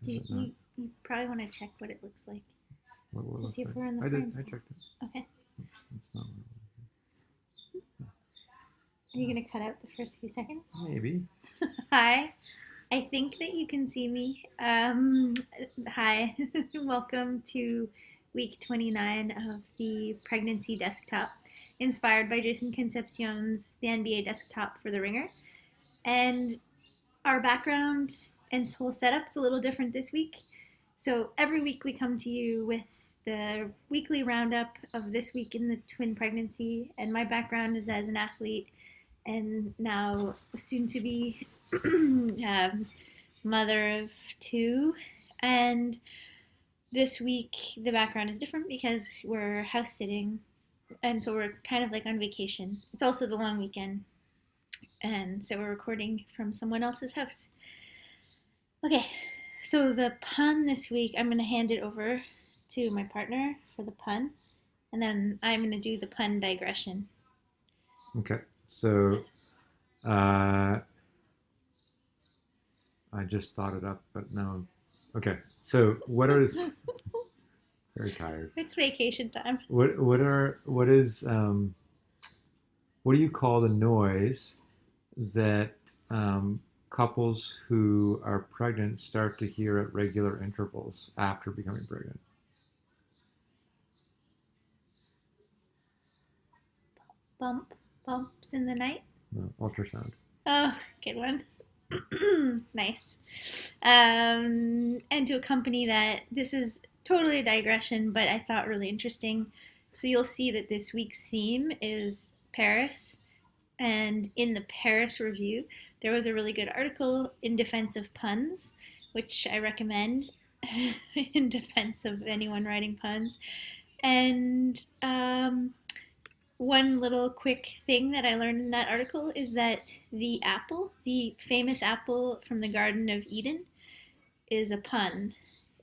You probably want to check what it looks like What to looks see if like? we're in the I did. frames. I checked it. Okay. It's not. Are you going to cut out the first few seconds? Maybe. Hi. I think that you can see me. Hi. Welcome to week 29 of the pregnancy desktop, inspired by Jason Concepcion's The NBA Desktop for the Ringer. And our background and whole setup's a little different this week. So every week we come to you with the weekly roundup of this week in the twin pregnancy, and my background is as an athlete and now soon to be mother of two. And this week the background is different because we're house sitting, and so we're kind of like on vacation. It's also the long weekend, and so we're recording from someone else's house. Okay, so the pun this week, I'm going to hand it over to my partner for the pun, and then I'm going to do the pun digression. Okay. So, I just thought it up, but now. Okay. So, what is? Very tired. It's vacation time. What do you call the noise that couples who are pregnant start to hear at regular intervals after becoming pregnant? Bumps in the night. No, ultrasound. Oh, good one. Nice. And to accompany that, this is totally a digression, but I thought really interesting. So you'll see that this week's theme is Paris. And in the Paris Review, there was a really good article in defense of puns, which I recommend in defense of anyone writing puns. And one little quick thing that I learned in that article is that the apple, the famous apple from the Garden of Eden, is a pun,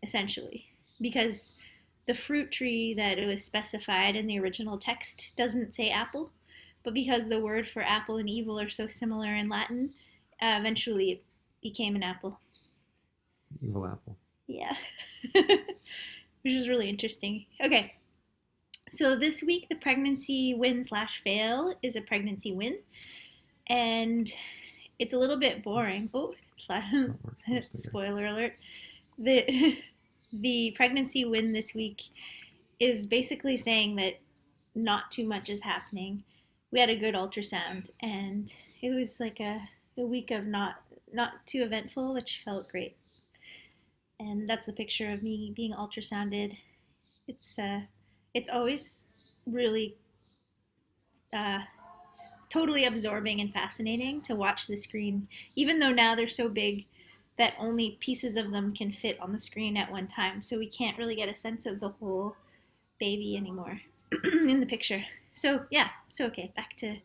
essentially, because the fruit tree that it was specified in the original text doesn't say apple, but because the word for apple and evil are so similar in Latin, eventually it became an apple. Evil apple. Yeah. Which is really interesting. Okay, so this week the pregnancy win slash fail is a pregnancy win, and it's a little bit boring. Oh, spoiler alert. The pregnancy win this week is basically saying that not too much is happening. We had a good ultrasound, and it was like a week of not too eventful, which felt great. And that's the picture of me being ultrasounded. It's always really totally absorbing and fascinating to watch the screen, even though now they're so big that only pieces of them can fit on the screen at one time. So we can't really get a sense of the whole baby anymore in the picture. So yeah, so okay, back to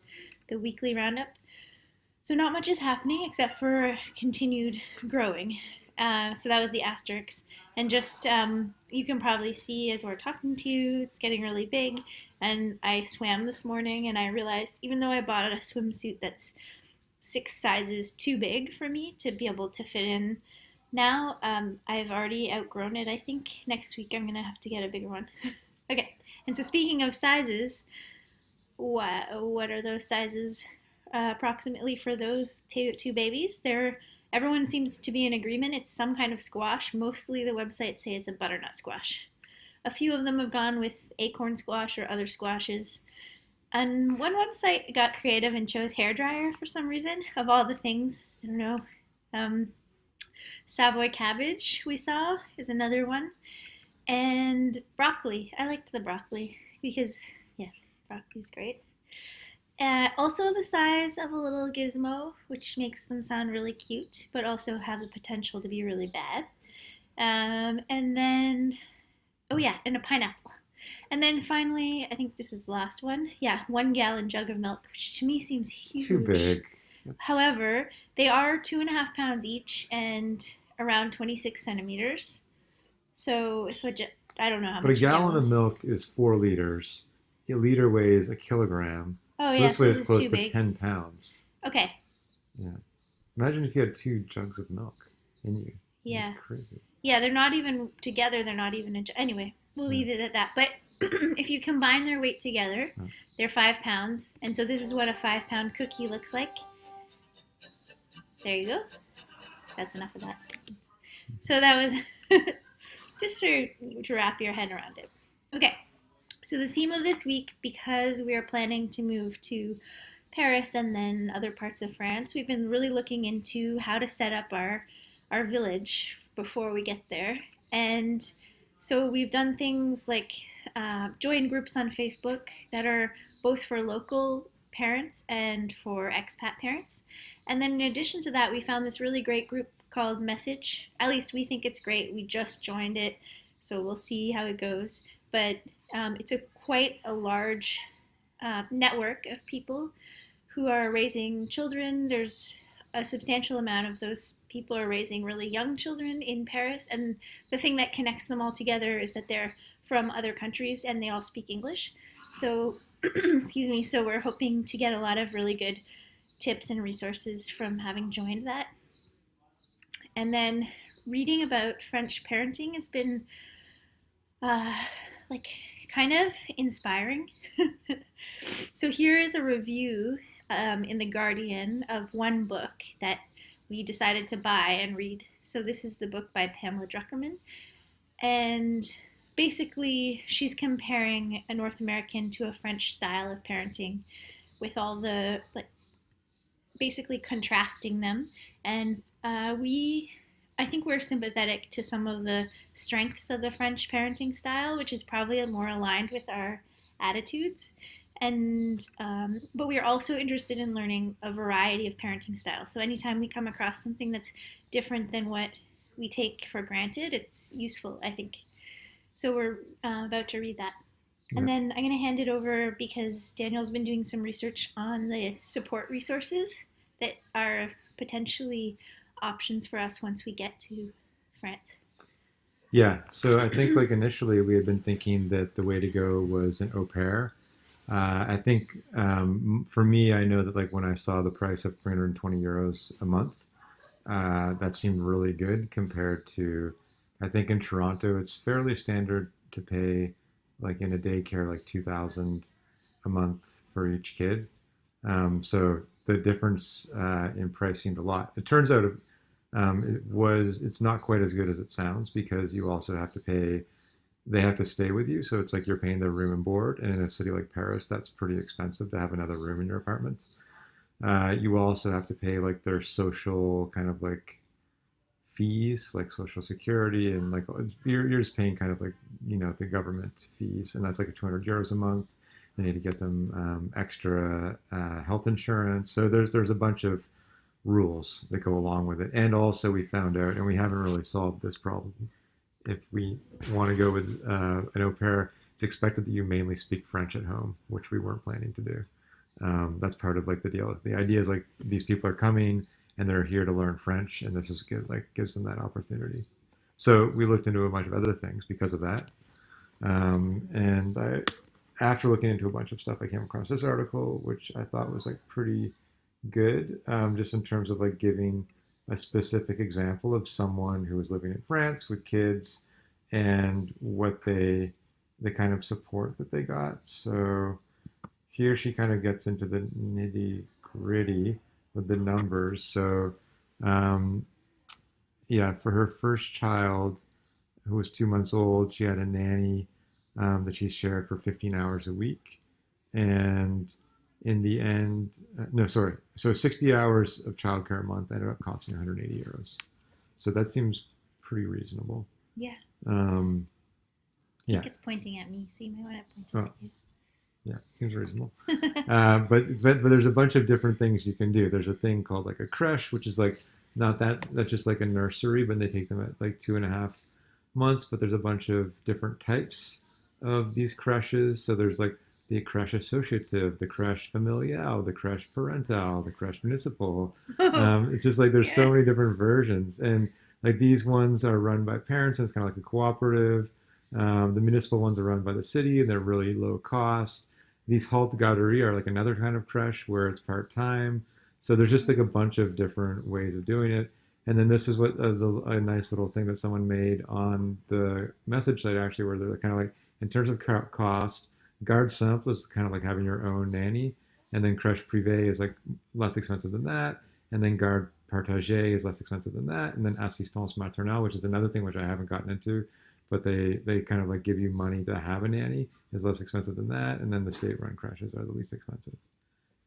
the weekly roundup. So not much is happening except for continued growing. So that was the asterisks. And just, you can probably see as we're talking to you, it's getting really big. And I swam this morning and I realized even though I bought a swimsuit that's 6 sizes too big for me to be able to fit in now, I've already outgrown it. I think next week I'm going to have to get a bigger one. Okay, and so speaking of sizes, what are those sizes approximately for those two babies? Everyone seems to be in agreement. It's some kind of squash. Mostly the websites say it's a butternut squash. A few of them have gone with acorn squash or other squashes. And one website got creative and chose hairdryer for some reason, of all the things. I don't know. Savoy cabbage we saw is another one. And broccoli. I liked the broccoli because, yeah, broccoli's great. Also the size of a little gizmo, which makes them sound really cute, but also have the potential to be really bad. And then, oh yeah, and a pineapple. And then finally, I think this is the last one. Yeah, 1 gallon jug of milk, which to me seems huge. It's too big. However, they are 2.5 pounds each and around 26 centimeters. So if I don't know how But much a gallon of milk is 4 liters. A liter weighs a kilogram. Oh so yeah, this so weighs this is close too to big. 10 pounds. Okay. Yeah. Imagine if you had 2 jugs of milk in you. Yeah. Crazy. Yeah, they're not even together. They're not even anyway. We'll Yeah. leave it at that. But if you combine their weight together, Oh. they're 5 pounds, and so this is what a 5 pound cookie looks like. There you go. That's enough of that. So that was just to wrap your head around it. Okay, so the theme of this week, because we are planning to move to Paris and then other parts of France, we've been really looking into how to set up our village before we get there. And so we've done things like join groups on Facebook that are both for local parents and for expat parents. And then in addition to that, we found this really great group called Message. At least we think it's great. We just joined it, so we'll see how it goes. But it's quite a large network of people who are raising children. There's a substantial amount of those people are raising really young children in Paris, and the thing that connects them all together is that they're from other countries and they all speak English. So, excuse me. So we're hoping to get a lot of really good tips and resources from having joined that. And then reading about French parenting has been like kind of inspiring. So here is a review in The Guardian of one book that we decided to buy and read. So this is the book by Pamela Druckerman. And basically, she's comparing a North American to a French style of parenting with all the, like, basically contrasting them. And I think we're sympathetic to some of the strengths of the French parenting style, which is probably more aligned with our attitudes. And but we are also interested in learning a variety of parenting styles. So anytime we come across something that's different than what we take for granted, it's useful, I think. So we're about to read that. And then I'm going to hand it over because Daniel's been doing some research on the support resources that are potentially options for us once we get to France. Yeah, so I think like initially we had been thinking that the way to go was an au pair. I think for me, I know that like when I saw the price of 320 euros a month, that seemed really good compared to, I think in Toronto, it's fairly standard to pay like in a daycare like 2,000 a month for each kid. So the difference in price seemed a lot. It turns out it's not quite as good as it sounds because you also have to pay, they have to stay with you. So it's like you're paying their room and board. And in a city like Paris, that's pretty expensive to have another room in your apartment. You also have to pay like their social kind of like fees, like social security, and like you're just paying kind of like, you know, the government fees. And that's like 200 euros a month. They need to get them extra health insurance. So there's a bunch of rules that go along with it. And also we found out, and we haven't really solved this problem, if we want to go with an au pair, it's expected that you mainly speak French at home, which we weren't planning to do. That's part of like the deal. The idea is like these people are coming and they're here to learn French, and this is good, like gives them that opportunity. So we looked into a bunch of other things because of that. And after looking into a bunch of stuff, I came across this article, which I thought was like pretty good, just in terms of like giving a specific example of someone who was living in France with kids and what the kind of support that they got. So here she kind of gets into the nitty gritty with the numbers. So um, yeah, for her first child, who was 2 months old, she had a nanny that she shared for 15 hours a week. And in the end, no, sorry. So 60 hours of childcare a month ended up costing 180 euros. So that seems pretty reasonable. Yeah. Um, I yeah. think it's pointing at me, so you might want to point at you. Yeah, seems reasonable. But there's a bunch of different things you can do. There's a thing called like a creche, which is like not that's just like a nursery, but they take them at like 2.5 months. But there's a bunch of different types of these creches. So there's like the creche associative, the creche familiale, the creche parentale, the creche municipal. It's just like there's so many different versions, and like these ones are run by parents, and it's kind of like a cooperative. The municipal ones are run by the city, and they're really low cost. These Halte Garderie are like another kind of creche where it's part time. So there's just like a bunch of different ways of doing it. And then this is what a nice little thing that someone made on the message site actually, where they're kind of like, in terms of cost, Garde Simple is kind of like having your own nanny, and then Crèche Privée is like less expensive than that, and then Garde Partagée is less expensive than that, and then Assistance Maternelle, which is another thing which I haven't gotten into, but they kind of like give you money to have a nanny, is less expensive than that, and then the state-run crèches are the least expensive.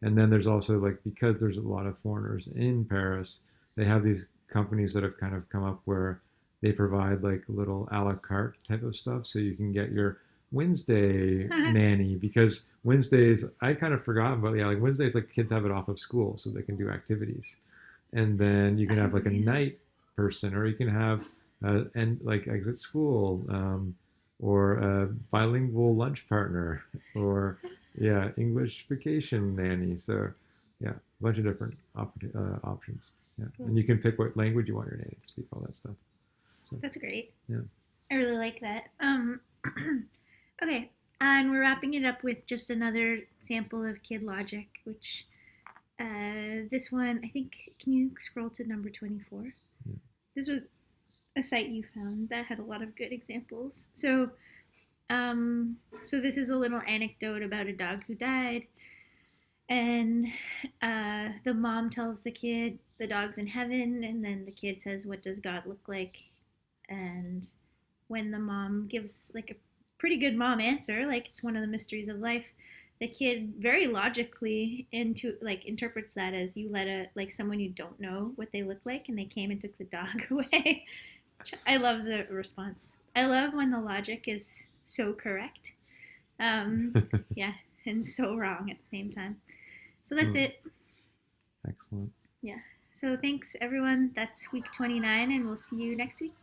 And then there's also like, because there's a lot of foreigners in Paris, they have these companies that have kind of come up where they provide like little a la carte type of stuff, so you can get your Wednesday nanny, because Wednesdays I kind of forgot about, yeah, like Wednesdays like kids have it off of school so they can do activities, and then you can have like a night person, or you can have and like exit school, or a bilingual lunch partner, or yeah, English vacation nanny. So yeah, a bunch of different options. Yeah, and you can pick what language you want your nanny to speak, all that stuff. So That's great. yeah. I really like that. Okay, and we're wrapping it up with just another sample of Kid Logic, which this one, I think, can you scroll to number 24? Yeah. This was a site you found that had a lot of good examples. So this is a little anecdote about a dog who died, and the mom tells the kid the dog's in heaven, and then the kid says, "What does God look like?" And when the mom gives like a pretty good mom answer, like it's one of the mysteries of life, the kid very logically interprets that as, you let a like someone you don't know what they look like, and they came and took the dog away. I love the response. I love when the logic is so correct. Yeah, and so wrong at the same time. So that's it. Excellent. Yeah. So thanks everyone. That's week 29, and we'll see you next week.